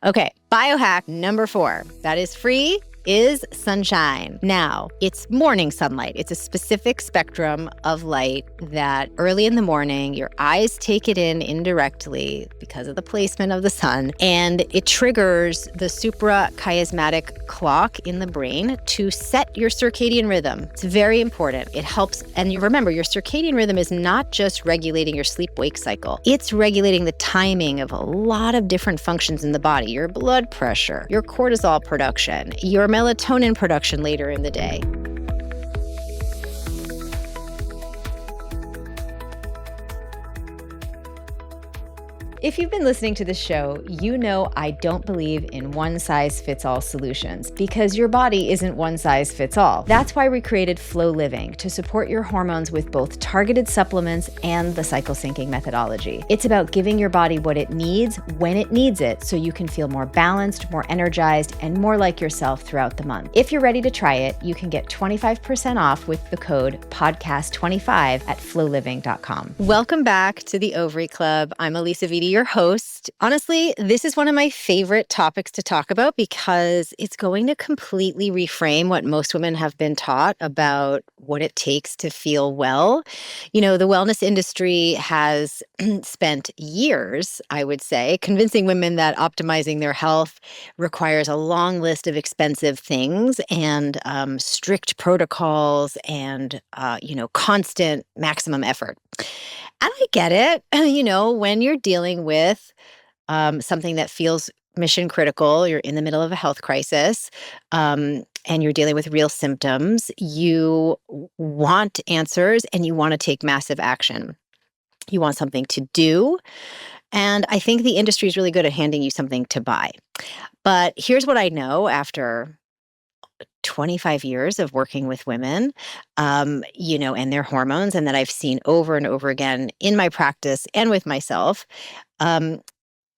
Okay, biohack number 4. That is free. Is sunshine. Now, it's morning sunlight. It's a specific spectrum of light that early in the morning, your eyes take it in indirectly because of the placement of the sun, and it triggers the suprachiasmatic clock in the brain to set your circadian rhythm. It's very important. It helps, and you remember, your circadian rhythm is not just regulating your sleep-wake cycle. It's regulating the timing of a lot of different functions in the body, your blood pressure, your cortisol production, your melatonin production later in the day. If you've been listening to this show, you know I don't believe in one-size-fits-all solutions because your body isn't one-size-fits-all. That's why we created Flow Living, to support your hormones with both targeted supplements and the cycle syncing methodology. It's about giving your body what it needs when it needs it so you can feel more balanced, more energized, and more like yourself throughout the month. If you're ready to try it, you can get 25% off with the code podcast25 at flowliving.com. Welcome back to the Ovary Club. I'm Elisa Vitti, your host. Honestly, this is one of my favorite topics to talk about because it's going to completely reframe what most women have been taught about what it takes to feel well. You know, the wellness industry has spent years, I would say, convincing women that optimizing their health requires a long list of expensive things and strict protocols and, constant maximum effort. And I get it, when you're dealing with something that feels mission critical, you're in the middle of a health crisis, and you're dealing with real symptoms, you want answers and you want to take massive action. You want something to do. And I think the industry is really good at handing you something to buy. But here's what I know after 25 years of working with women, and their hormones, and that I've seen over and over again in my practice and with myself,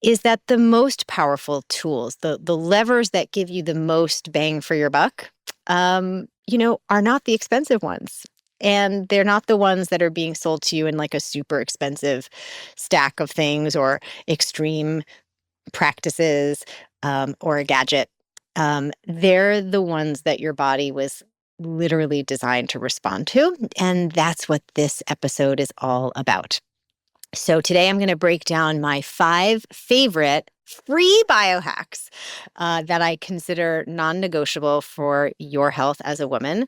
is that the most powerful tools, the levers that give you the most bang for your buck, are not the expensive ones. And they're not the ones that are being sold to you in like a super expensive stack of things or extreme practices or a gadget. They're the ones that your body was literally designed to respond to. And that's what this episode is all about. So today I'm going to break down my 5 favorite free biohacks that I consider non-negotiable for your health as a woman.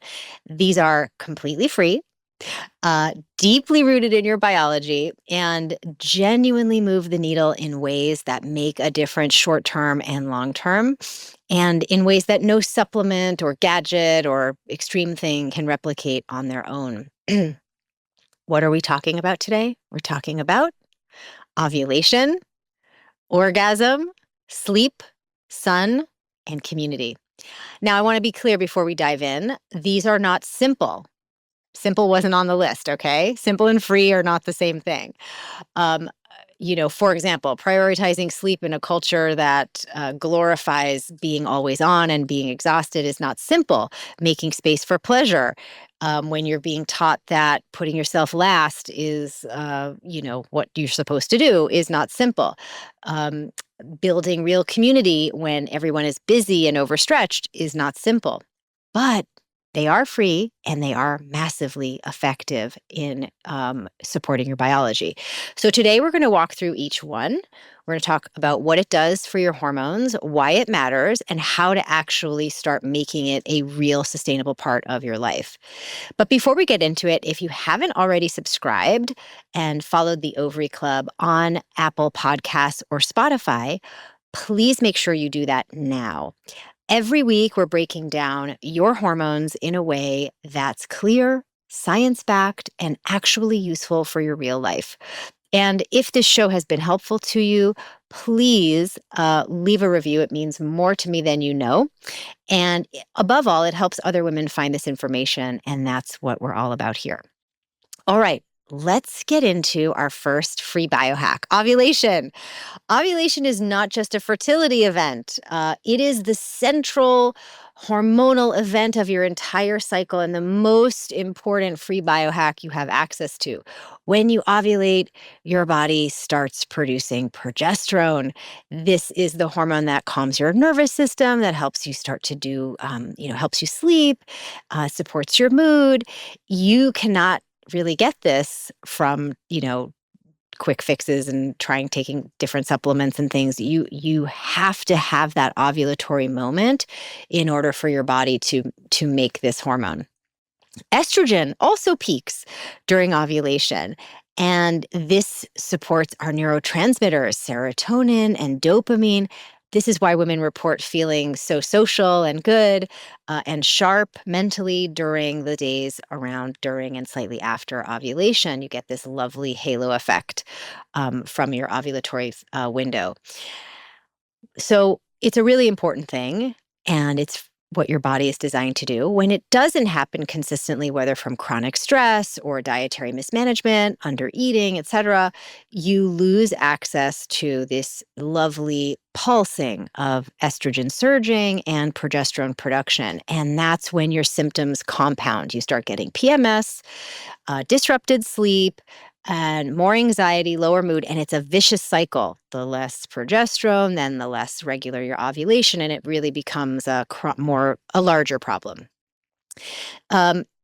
These are completely free, deeply rooted in your biology, and genuinely move the needle in ways that make a difference short-term and long-term, and in ways that no supplement or gadget or extreme thing can replicate on their own. What are we talking about today? We're talking about ovulation, orgasm, sleep, sun, and community. Now, I want to be clear before we dive in. These are not simple. Simple wasn't on the list, okay? Simple and free are not the same thing. For example, prioritizing sleep in a culture that glorifies being always on and being exhausted is not simple. Making space for pleasure, when you're being taught that putting yourself last is, what you're supposed to do, is not simple. Building real community when everyone is busy and overstretched is not simple. But they are free and they are massively effective in supporting your biology. So today we're going to walk through each one. We're going to talk about what it does for your hormones, why it matters, and how to actually start making it a real sustainable part of your life. But before we get into it, if you haven't already subscribed and followed the Ovary Club on Apple Podcasts or Spotify, please make sure you do that now. Every week, we're breaking down your hormones in a way that's clear, science-backed, and actually useful for your real life. And if this show has been helpful to you, please leave a review. It means more to me than you know. And above all, it helps other women find this information, and that's what we're all about here. All right, let's get into our first free biohack, ovulation. Ovulation is not just a fertility event. It is the central hormonal event of your entire cycle and the most important free biohack you have access to. When you ovulate, your body starts producing progesterone. This is the hormone that calms your nervous system, that helps you start to do, helps you sleep, supports your mood. You cannot really get this from, quick fixes and taking different supplements and things. You have to have that ovulatory moment in order for your body to make this hormone. Estrogen also peaks during ovulation, and this supports our neurotransmitters, serotonin and dopamine. This is why women report feeling so social and good and sharp mentally during the days around, during, and slightly after ovulation. You get this lovely halo effect from your ovulatory window. So it's a really important thing, and it's what your body is designed to do. When it doesn't happen consistently, whether from chronic stress or dietary mismanagement, under eating, etc., you lose access to this lovely pulsing of estrogen surging and progesterone production. And that's when your symptoms compound. You start getting PMS, disrupted sleep, and more anxiety, lower mood, and it's a vicious cycle. The less progesterone, then the less regular your ovulation, and it really becomes a larger problem.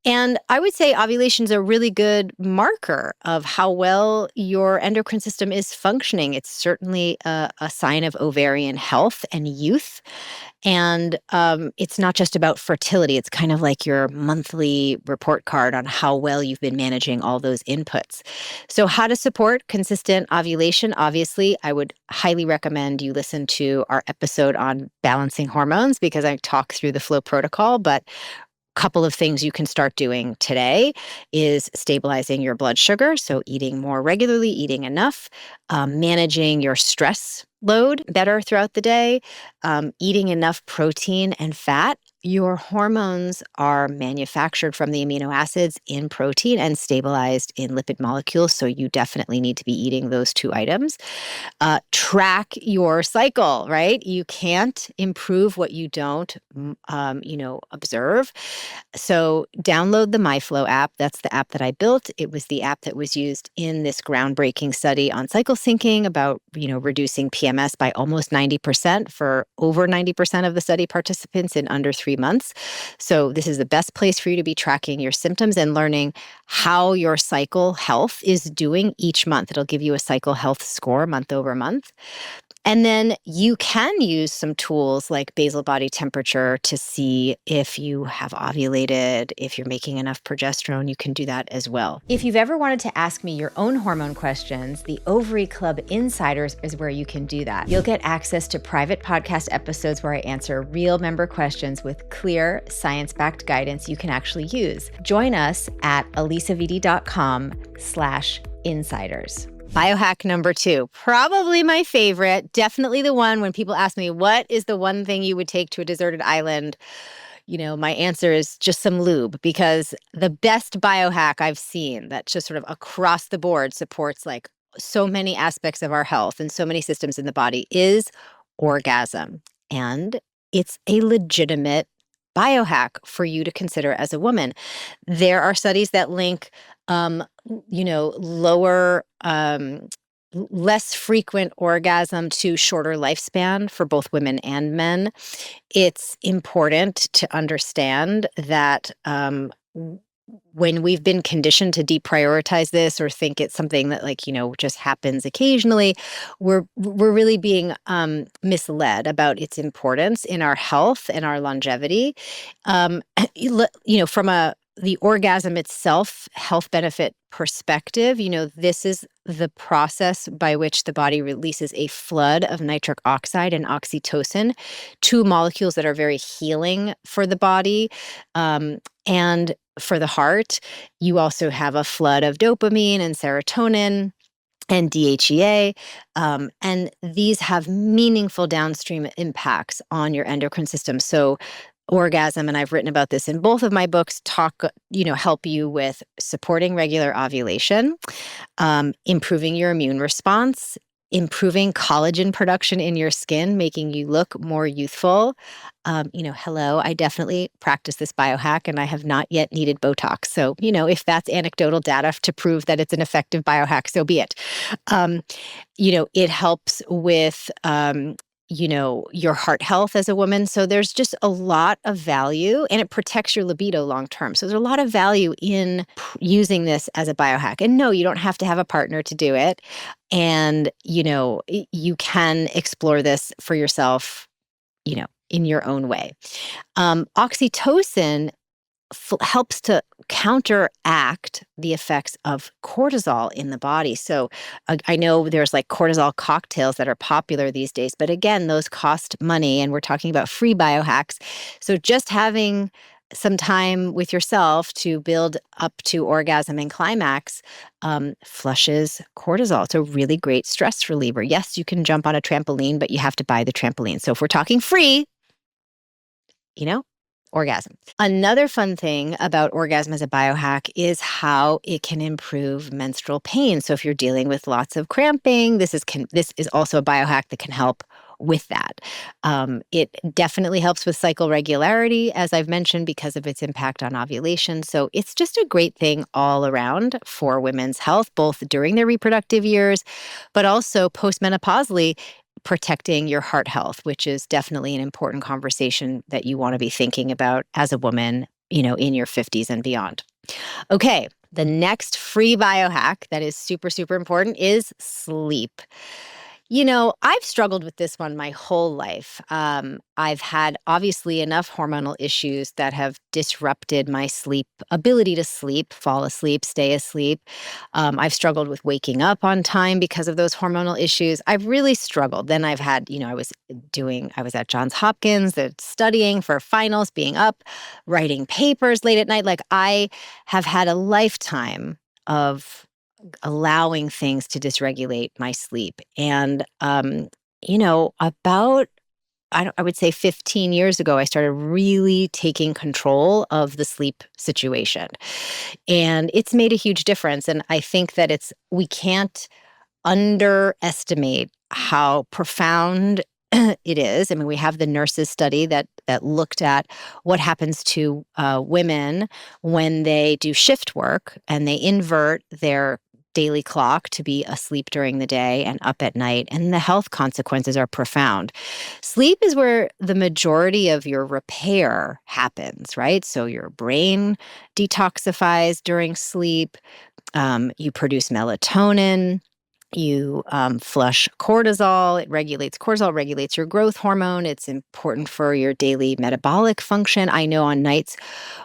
And I would say ovulation is a really good marker of how well your endocrine system is functioning. It's certainly a sign of ovarian health and youth. And it's not just about fertility. It's kind of like your monthly report card on how well you've been managing all those inputs. So how to support consistent ovulation? Obviously, I would highly recommend you listen to our episode on balancing hormones, because I talk through the flow protocol. But couple of things you can start doing today is stabilizing your blood sugar. So eating more regularly, eating enough, managing your stress load better throughout the day, eating enough protein and fat. Your hormones are manufactured from the amino acids in protein and stabilized in lipid molecules. So you definitely need to be eating those two items. Track your cycle, right? You can't improve what you don't, observe. So download the MyFlow app. That's the app that I built. It was the app that was used in this groundbreaking study on cycle syncing about, reducing PMS by almost 90% for over 90% of the study participants in under 3 months. So this is the best place for you to be tracking your symptoms and learning how your cycle health is doing each month. It'll give you a cycle health score month over month. And then you can use some tools like basal body temperature to see if you have ovulated, if you're making enough progesterone. You can do that as well. If you've ever wanted to ask me your own hormone questions, the Ovary Club Insiders is where you can do that. You'll get access to private podcast episodes where I answer real member questions with clear, science-backed guidance you can actually use. Join us at alisavidi.com/insiders. Biohack number 2, probably my favorite, definitely the one when people ask me, what is the one thing you would take to a deserted island? My answer is just some lube, because the best biohack I've seen that just sort of across the board supports like so many aspects of our health and so many systems in the body is orgasm. And it's a legitimate biohack for you to consider as a woman. There are studies that link lower, less frequent orgasm to shorter lifespan for both women and men. It's important to understand that when we've been conditioned to deprioritize this or think it's something that just happens occasionally, we're really being misled about its importance in our health and our longevity. From the orgasm itself, health benefit perspective, this is the process by which the body releases a flood of nitric oxide and oxytocin, two molecules that are very healing for the body and for the heart. You also have a flood of dopamine and serotonin and DHEA, and these have meaningful downstream impacts on your endocrine system. So orgasm, and I've written about this in both of my books, help you with supporting regular ovulation, improving your immune response, improving collagen production in your skin, making you look more youthful. Hello, I definitely practice this biohack and I have not yet needed Botox. So, if that's anecdotal data to prove that it's an effective biohack, so be it. Um, it helps with, your heart health as a woman. So there's just a lot of value and it protects your libido long term. So there's a lot of value in using this as a biohack. And no, you don't have to have a partner to do it. And, you can explore this for yourself, in your own way. Oxytocin helps to counteract the effects of cortisol in the body. So I know there's like cortisol cocktails that are popular these days, but again, those cost money and we're talking about free biohacks. So just having some time with yourself to build up to orgasm and climax flushes cortisol. It's a really great stress reliever. Yes, you can jump on a trampoline, but you have to buy the trampoline. So if we're talking free, orgasm. Another fun thing about orgasm as a biohack is how it can improve menstrual pain. So if you're dealing with lots of cramping, this is also a biohack that can help with that. It definitely helps with cycle regularity, as I've mentioned, because of its impact on ovulation. So it's just a great thing all around for women's health, both during their reproductive years, but also postmenopausally, protecting your heart health, which is definitely an important conversation that you want to be thinking about as a woman, in your 50s and beyond. Okay, the next free biohack that is super, super important is sleep. I've struggled with this one my whole life. I've had obviously enough hormonal issues that have disrupted my ability to sleep, fall asleep, stay asleep. I've struggled with waking up on time because of those hormonal issues. I've really struggled. Then I've had, I was at Johns Hopkins, studying for finals, being up, writing papers late at night. Like I have had a lifetime of allowing things to dysregulate my sleep. And, about, I would say 15 years ago, I started really taking control of the sleep situation. And it's made a huge difference. And I think that we can't underestimate how profound it is. I mean, we have the nurses study that looked at what happens to women when they do shift work and they invert their daily clock to be asleep during the day and up at night, and the health consequences are profound. Sleep is where the majority of your repair happens, right? So your brain detoxifies during sleep. You produce melatonin. You flush cortisol. Cortisol regulates your growth hormone. It's important for your daily metabolic function. I know on nights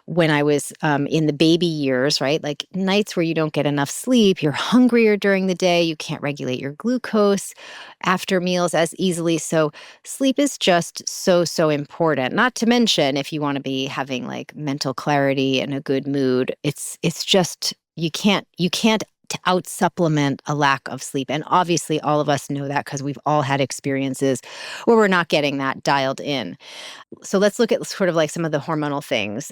when I was in the baby years, right? Like nights where you don't get enough sleep, you're hungrier during the day. You can't regulate your glucose after meals as easily. So sleep is just so, so important. Not to mention if you want to be having like mental clarity and a good mood, it's just, you can't to out supplement a lack of sleep. And obviously all of us know that because we've all had experiences where we're not getting that dialed in. So let's look at sort of like some of the hormonal things.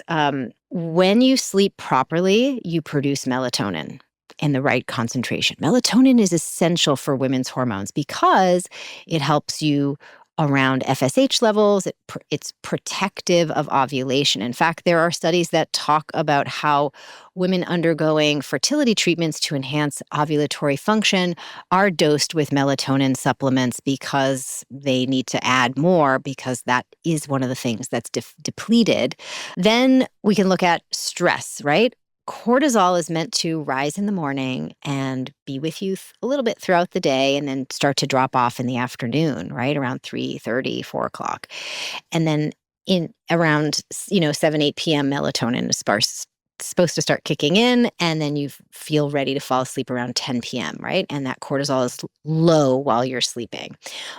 When you sleep properly, you produce melatonin in the right concentration. Melatonin is essential for women's hormones because it helps you around FSH levels. It's protective of ovulation. In fact, there are studies that talk about how women undergoing fertility treatments to enhance ovulatory function are dosed with melatonin supplements because they need to add more because that is one of the things that's depleted. Then we can look at stress, right? Cortisol is meant to rise in the morning and be with you a little bit throughout the day and then start to drop off in the afternoon, right? Around 3:30, 4 o'clock. And then in around, 7, 8 p.m., melatonin is supposed to start kicking in, and then you feel ready to fall asleep around 10 p.m., right? And that cortisol is low while you're sleeping.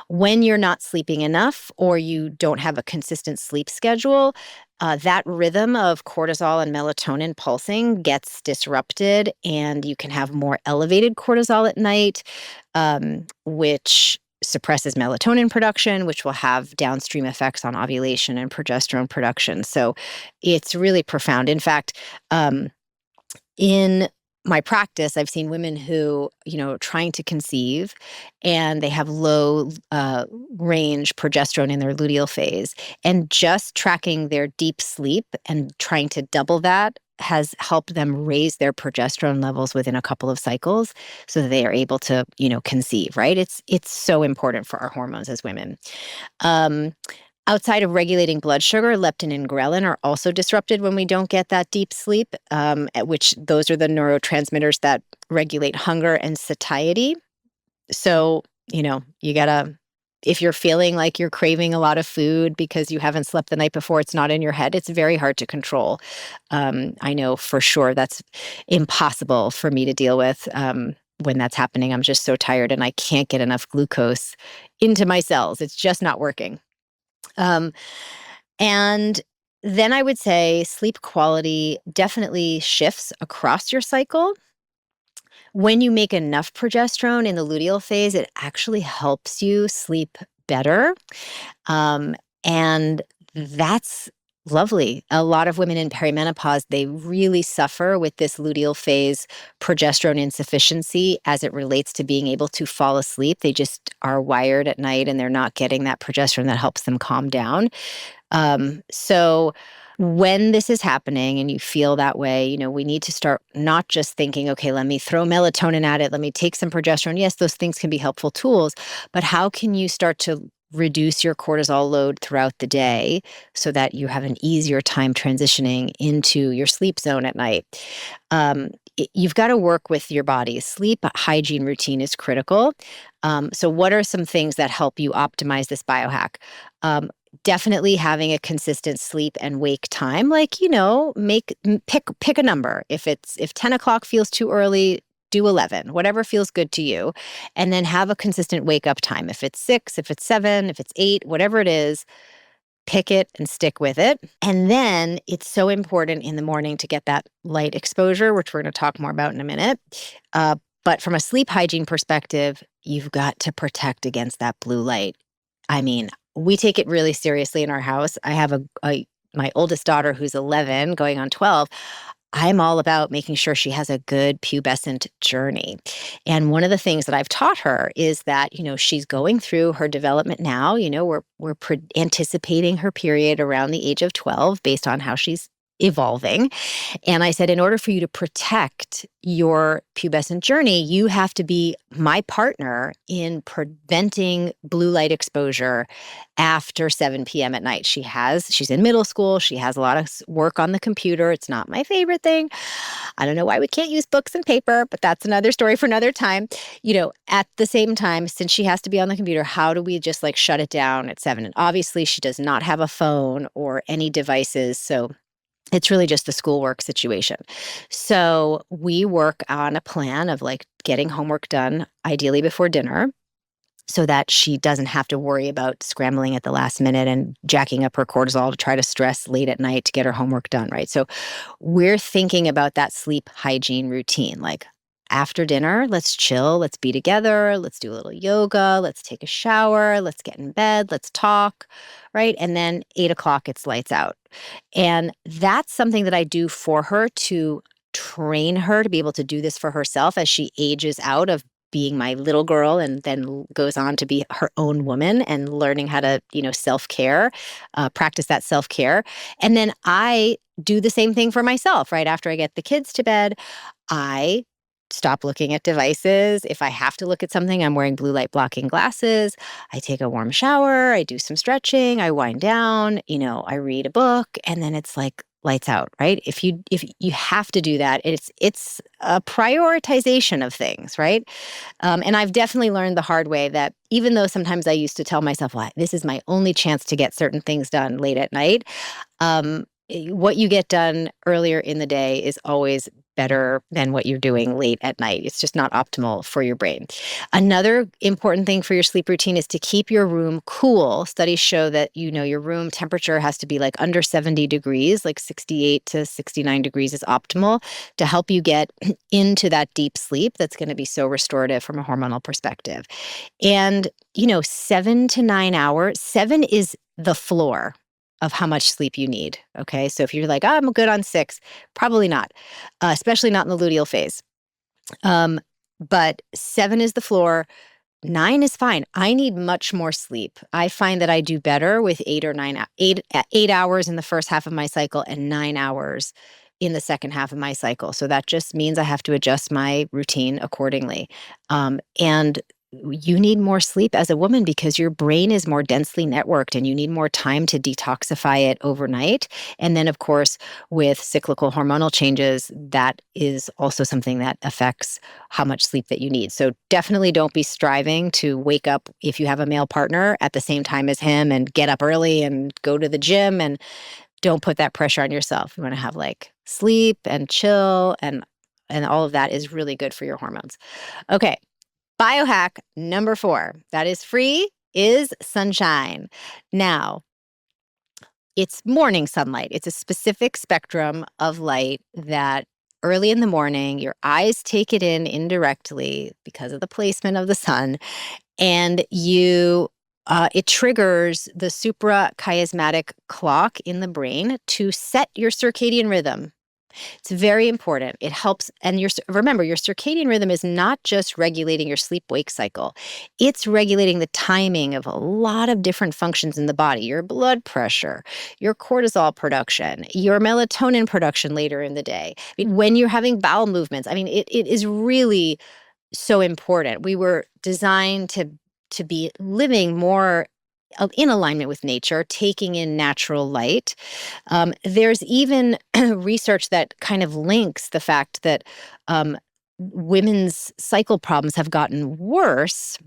When you're not sleeping enough or you don't have a consistent sleep schedule, that rhythm of cortisol and melatonin pulsing gets disrupted, and you can have more elevated cortisol at night, which suppresses melatonin production, which will have downstream effects on ovulation and progesterone production. So it's really profound. In fact, in my practice, I've seen women who, trying to conceive and they have low range progesterone in their luteal phase, and just tracking their deep sleep and trying to double that has helped them raise their progesterone levels within a couple of cycles so that they are able to, conceive, right? It's so important for our hormones as women. Um, Outside of regulating blood sugar, leptin and ghrelin are also disrupted when we don't get that deep sleep, at which those are the neurotransmitters that regulate hunger and satiety. So, you gotta, if you're feeling like you're craving a lot of food because you haven't slept the night before, it's not in your head, it's very hard to control. I know for sure that's impossible for me to deal with. When that's happening, I'm just so tired and I can't get enough glucose into my cells. It's just not working. And then I would say sleep quality definitely shifts across your cycle. When you make enough progesterone in the luteal phase, it actually helps you sleep better. And that's lovely. A lot of women in perimenopause, they really suffer with this luteal phase progesterone insufficiency as it relates to being able to fall asleep. They just are wired at night and they're not getting that progesterone that helps them calm down. So when this is happening and you feel that way, we need to start not just thinking, okay, let me throw melatonin at it, let me take some progesterone. Yes, those things can be helpful tools, but how can you start to reduce your cortisol load throughout the day so that you have an easier time transitioning into your sleep zone at night? You've got to work with your body. Sleep hygiene routine is critical. So what are some things that help you optimize this biohack? Definitely having a consistent sleep and wake time, like, pick a number. If 10 o'clock feels too early, do 11, whatever feels good to you. And then have a consistent wake up time. If it's 6, if it's 7, if it's 8, whatever it is, pick it and stick with it. And then it's so important in the morning to get that light exposure, which we're going to talk more about in a minute. But from a sleep hygiene perspective, you've got to protect against that blue light. I mean, we take it really seriously in our house. I have my oldest daughter who's 11 going on 12. I'm all about making sure she has a good pubescent journey. And one of the things that I've taught her is that, she's going through her development now. We're anticipating her period around the age of 12 based on how she's evolving. And I said, in order for you to protect your pubescent journey, you have to be my partner in preventing blue light exposure after 7 p.m. at night. She's in middle school. She has a lot of work on the computer. It's not my favorite thing. I don't know why we can't use books and paper, but that's another story for another time. At the same time, since she has to be on the computer, how do we just shut it down at 7? And obviously she does not have a phone or any devices. So it's really just the schoolwork situation. So we work on a plan of getting homework done, ideally before dinner, so that she doesn't have to worry about scrambling at the last minute and jacking up her cortisol to try to stress late at night to get her homework done, right? So we're thinking about that sleep hygiene routine. After dinner, let's chill, let's be together, let's do a little yoga, let's take a shower, let's get in bed, let's talk, right? And then 8 o'clock, it's lights out. And that's something that I do for her to train her to be able to do this for herself as she ages out of being my little girl and then goes on to be her own woman and learning how to, self-care, practice that self-care. And then I do the same thing for myself, right? After I get the kids to bed, I stop looking at devices. If I have to look at something, I'm wearing blue light blocking glasses. I take a warm shower. I do some stretching. I wind down, I read a book, and then it's lights out, right? If you have to do that, it's a prioritization of things, right? And I've definitely learned the hard way that even though sometimes I used to tell myself, well, this is my only chance to get certain things done late at night, what you get done earlier in the day is always better than what you're doing late at night. It's just not optimal for your brain. Another important thing for your sleep routine is to keep your room cool. Studies show that, your room temperature has to be like under 70 degrees, like 68 to 69 degrees is optimal to help you get into that deep sleep that's going to be so restorative from a hormonal perspective. And, 7 to 9 hours, 7 is the floor of how much sleep you need. Okay. So if you're like, I'm good on 6, probably not, especially not in the luteal phase. But 7 is the floor. 9 is fine. I need much more sleep. I find that I do better with 8 hours in the first half of my cycle and 9 hours in the second half of my cycle. So that just means I have to adjust my routine accordingly. And you need more sleep as a woman because your brain is more densely networked and you need more time to detoxify it overnight. And then, of course, with cyclical hormonal changes, that is also something that affects how much sleep that you need. So definitely don't be striving to wake up, if you have a male partner, at the same time as him and get up early and go to the gym, and don't put that pressure on yourself. You want to have like sleep and chill, and all of that is really good for your hormones. Okay. Biohack number 4, that is free, is sunshine. Now, it's morning sunlight. It's a specific spectrum of light that early in the morning, your eyes take it in indirectly because of the placement of the sun, and it triggers the suprachiasmatic clock in the brain to set your circadian rhythm. It's very important. It helps. And remember, your circadian rhythm is not just regulating your sleep-wake cycle. It's regulating the timing of a lot of different functions in the body, your blood pressure, your cortisol production, your melatonin production later in the day. When you're having bowel movements, it is really so important. We were designed to be living more in alignment with nature, taking in natural light. There's even research that kind of links the fact that women's cycle problems have gotten worse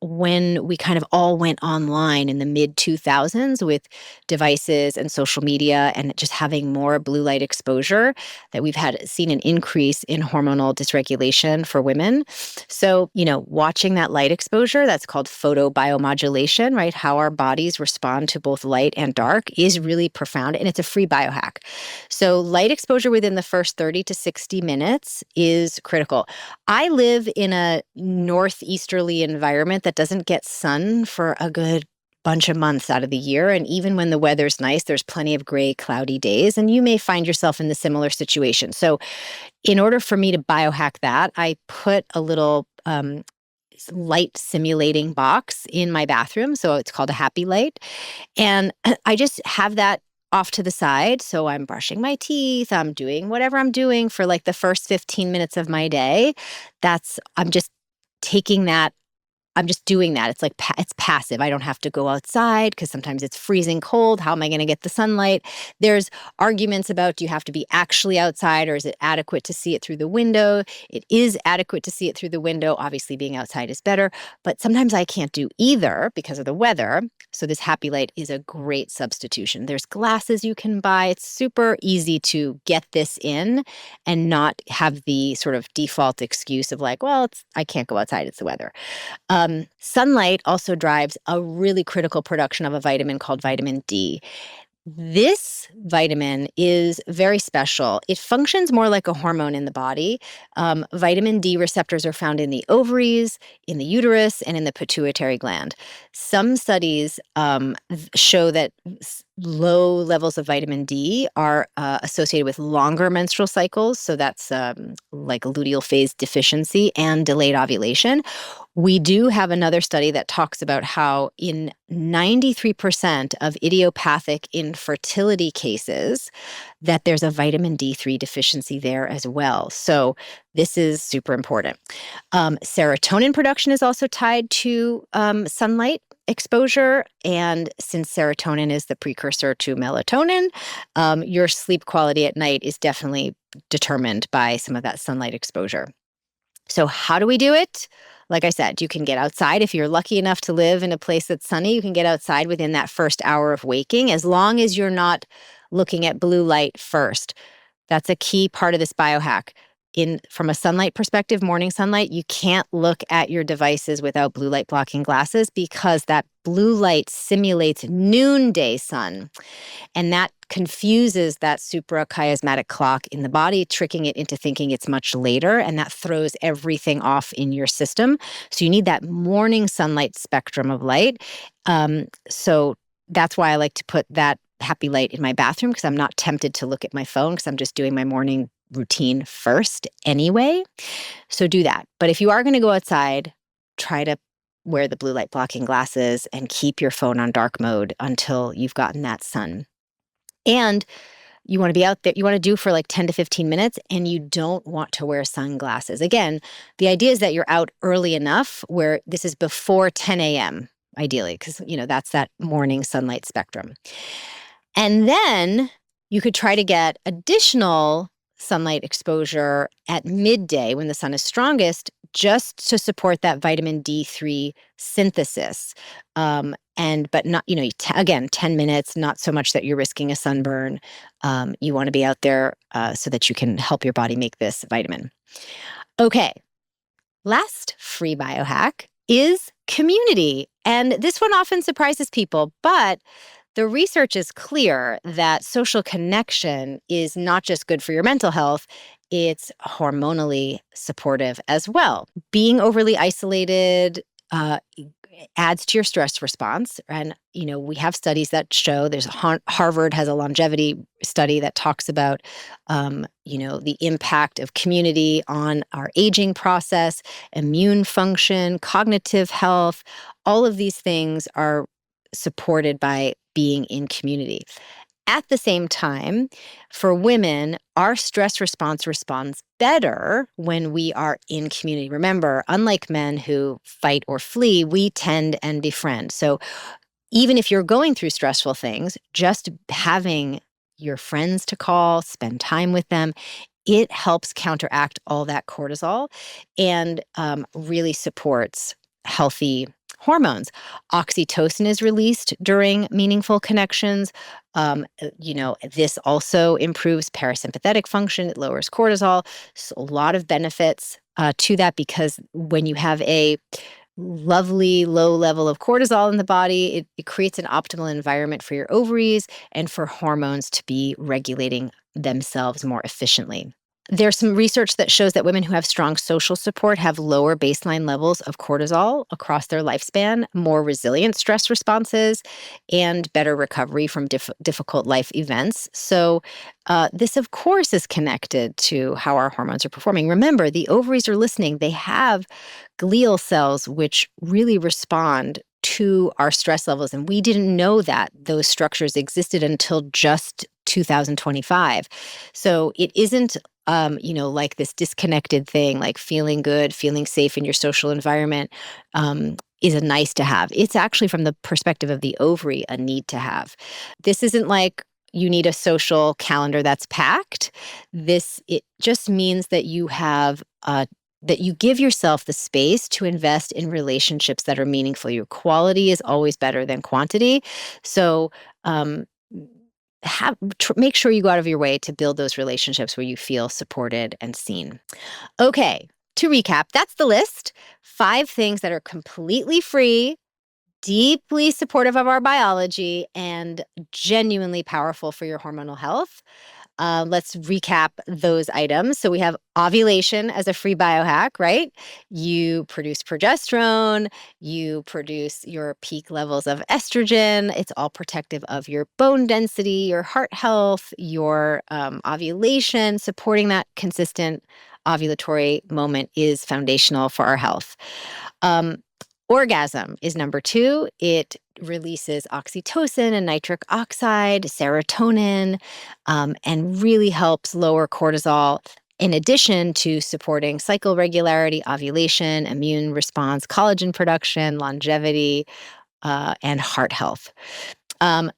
when we kind of all went online in the mid-2000s with devices and social media and just having more blue light exposure, that we've seen an increase in hormonal dysregulation for women. So, watching that light exposure, that's called photobiomodulation, right? How our bodies respond to both light and dark is really profound, and it's a free biohack. So light exposure within the first 30 to 60 minutes is critical. I live in a northeasterly environment that doesn't get sun for a good bunch of months out of the year. And even when the weather's nice, there's plenty of gray, cloudy days. And you may find yourself in the similar situation. So in order for me to biohack that, I put a little light simulating box in my bathroom. So it's called a happy light. And I just have that off to the side. So I'm brushing my teeth, I'm doing whatever I'm doing for like the first 15 minutes of my day. I'm just taking that. I'm just doing that. It's like, it's passive. I don't have to go outside because sometimes it's freezing cold. How am I going to get the sunlight? There's arguments about, do you have to be actually outside, or is it adequate to see it through the window? It is adequate to see it through the window. Obviously, being outside is better, but sometimes I can't do either because of the weather. So this happy light is a great substitution. There's glasses you can buy. It's super easy to get this in and not have the sort of default excuse of like, well, I can't go outside. It's the weather. Sunlight also drives a really critical production of a vitamin called vitamin D. This vitamin is very special. It functions more like a hormone in the body. Vitamin D receptors are found in the ovaries, in the uterus, and in the pituitary gland. Some studies show that low levels of vitamin D are associated with longer menstrual cycles. So that's like luteal phase deficiency and delayed ovulation. We do have another study that talks about how in 93% of idiopathic infertility cases, that there's a vitamin D3 deficiency there as well. So this is super important. Serotonin production is also tied to sunlight exposure. And since serotonin is the precursor to melatonin, your sleep quality at night is definitely determined by some of that sunlight exposure. So how do we do it? Like I said, you can get outside. If you're lucky enough to live in a place that's sunny, you can get outside within that first hour of waking, as long as you're not looking at blue light first. That's a key part of this biohack. From a sunlight perspective, morning sunlight, you can't look at your devices without blue light blocking glasses because that blue light simulates noonday sun. And that confuses that suprachiasmatic clock in the body, tricking it into thinking it's much later. And that throws everything off in your system. So you need that morning sunlight spectrum of light. So that's why I like to put that happy light in my bathroom, because I'm not tempted to look at my phone because I'm just doing my morning routine first anyway. So do that. But if you are going to go outside, try to wear the blue light blocking glasses and keep your phone on dark mode until you've gotten that sun. And you want to be out there, you want to do for like 10 to 15 minutes, and you don't want to wear sunglasses. Again, the idea is that you're out early enough where this is before 10 a.m., ideally, because, that's that morning sunlight spectrum. And then you could try to get additional sunlight exposure at midday when the sun is strongest, just to support that vitamin D3 synthesis. But not, again, 10 minutes, not so much that you're risking a sunburn. You want to be out there so that you can help your body make this vitamin. Okay. Last free biohack is community. And this one often surprises people, but the research is clear that social connection is not just good for your mental health, it's hormonally supportive as well. Being overly isolated adds to your stress response. And, we have studies that show, Harvard has a longevity study that talks about, the impact of community on our aging process, immune function, cognitive health. All of these things are supported by being in community. At the same time, for women, our stress responds better when we are in community. Remember, unlike men who fight or flee, we tend and befriend. So even if you're going through stressful things, just having your friends to call, spend time with them, it helps counteract all that cortisol and really supports healthy hormones. Oxytocin is released during meaningful connections. This also improves parasympathetic function. It lowers cortisol. So a lot of benefits to that, because when you have a lovely low level of cortisol in the body, it creates an optimal environment for your ovaries and for hormones to be regulating themselves more efficiently. There's some research that shows that women who have strong social support have lower baseline levels of cortisol across their lifespan, more resilient stress responses, and better recovery from difficult life events. So this, of course, is connected to how our hormones are performing. Remember, the ovaries are listening. They have glial cells which really respond to our stress levels. And we didn't know that those structures existed until just 2025. So it isn't like this disconnected thing, like feeling good, feeling safe in your social environment is a nice to have. It's actually, from the perspective of the ovary, a need to have. This isn't like you need a social calendar that's packed. It just means that you have that you give yourself the space to invest in relationships that are meaningful. Your quality is always better than quantity. So make sure you go out of your way to build those relationships where you feel supported and seen. Okay, to recap, that's the list. 5 things that are completely free, deeply supportive of our biology, and genuinely powerful for your hormonal health. Let's recap those items. So we have ovulation as a free biohack, right? You produce progesterone, you produce your peak levels of estrogen. It's all protective of your bone density, your heart health, your ovulation. Supporting that consistent ovulatory moment is foundational for our health. Orgasm is number 2. It releases oxytocin and nitric oxide, serotonin, and really helps lower cortisol, in addition to supporting cycle regularity, ovulation, immune response, collagen production, longevity, and heart health.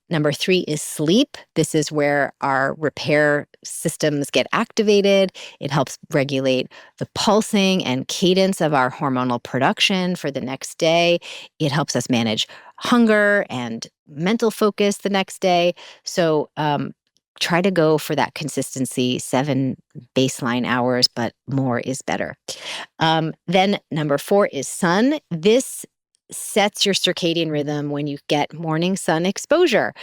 Number 3 is sleep. This is where our repair systems get activated. It helps regulate the pulsing and cadence of our hormonal production for the next day. It helps us manage hunger and mental focus the next day. So try to go for that consistency, 7 baseline hours, but more is better. Then number 4 is sun. This sets your circadian rhythm when you get morning sun exposure,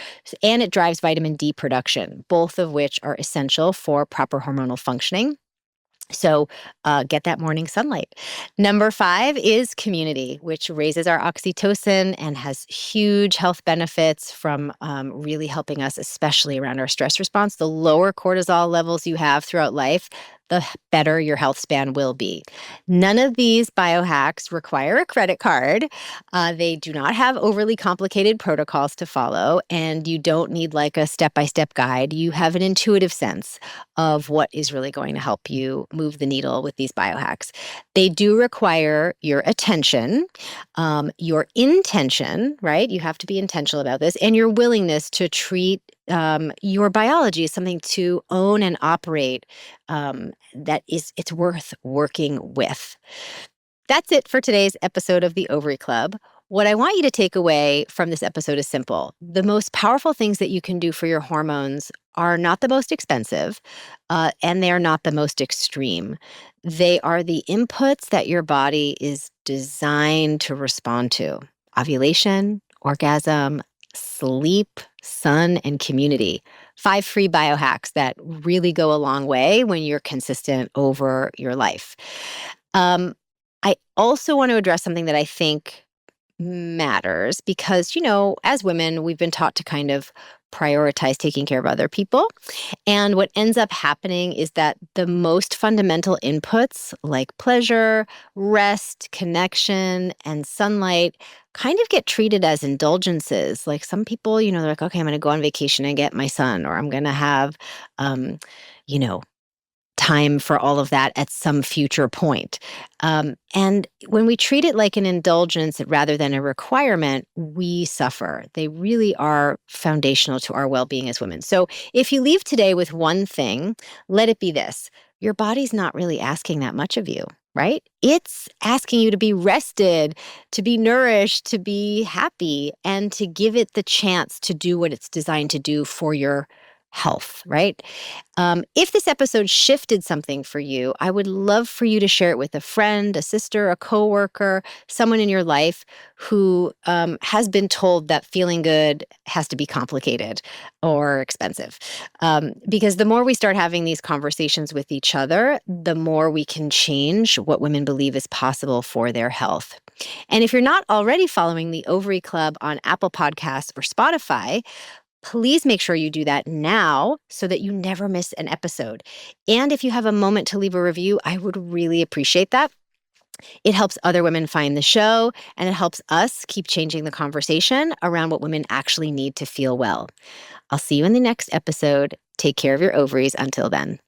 and it drives vitamin D production, both of which are essential for proper hormonal functioning. So get that morning sunlight. Number 5 is community, which raises our oxytocin and has huge health benefits from really helping us, especially around our stress response. The lower cortisol levels you have throughout life, the better your health span will be. None of these biohacks require a credit card. They do not have overly complicated protocols to follow, and you don't need like a step-by-step guide. You have an intuitive sense of what is really going to help you move the needle with these biohacks. They do require your attention, your intention, right? You have to be intentional about this, and your willingness to treat your biology as something to own and operate. It's worth working with. That's it for today's episode of the Ovary Club. What I want you to take away from this episode is simple. The most powerful things that you can do for your hormones are not the most expensive, and they are not the most extreme. They are the inputs that your body is designed to respond to: ovulation, orgasm, sleep, sun, and community. 5 free biohacks that really go a long way when you're consistent over your life. I also want to address something that I think matters because, as women, we've been taught to kind of prioritize taking care of other people. And what ends up happening is that the most fundamental inputs like pleasure, rest, connection, and sunlight kind of get treated as indulgences. Like some people, they're like, okay, I'm going to go on vacation and get my sun, or I'm going to have, you know, time for all of that at some future point. And when we treat it like an indulgence rather than a requirement, we suffer. They really are foundational to our well-being as women. So if you leave today with one thing, let it be this: your body's not really asking that much of you, right? It's asking you to be rested, to be nourished, to be happy, and to give it the chance to do what it's designed to do for your health, right? If this episode shifted something for you, I would love for you to share it with a friend, a sister, a coworker, someone in your life who has been told that feeling good has to be complicated or expensive. Because the more we start having these conversations with each other, the more we can change what women believe is possible for their health. And if you're not already following the Ovary Club on Apple Podcasts or Spotify, please make sure you do that now so that you never miss an episode. And if you have a moment to leave a review, I would really appreciate that. It helps other women find the show, and it helps us keep changing the conversation around what women actually need to feel well. I'll see you in the next episode. Take care of your ovaries until then.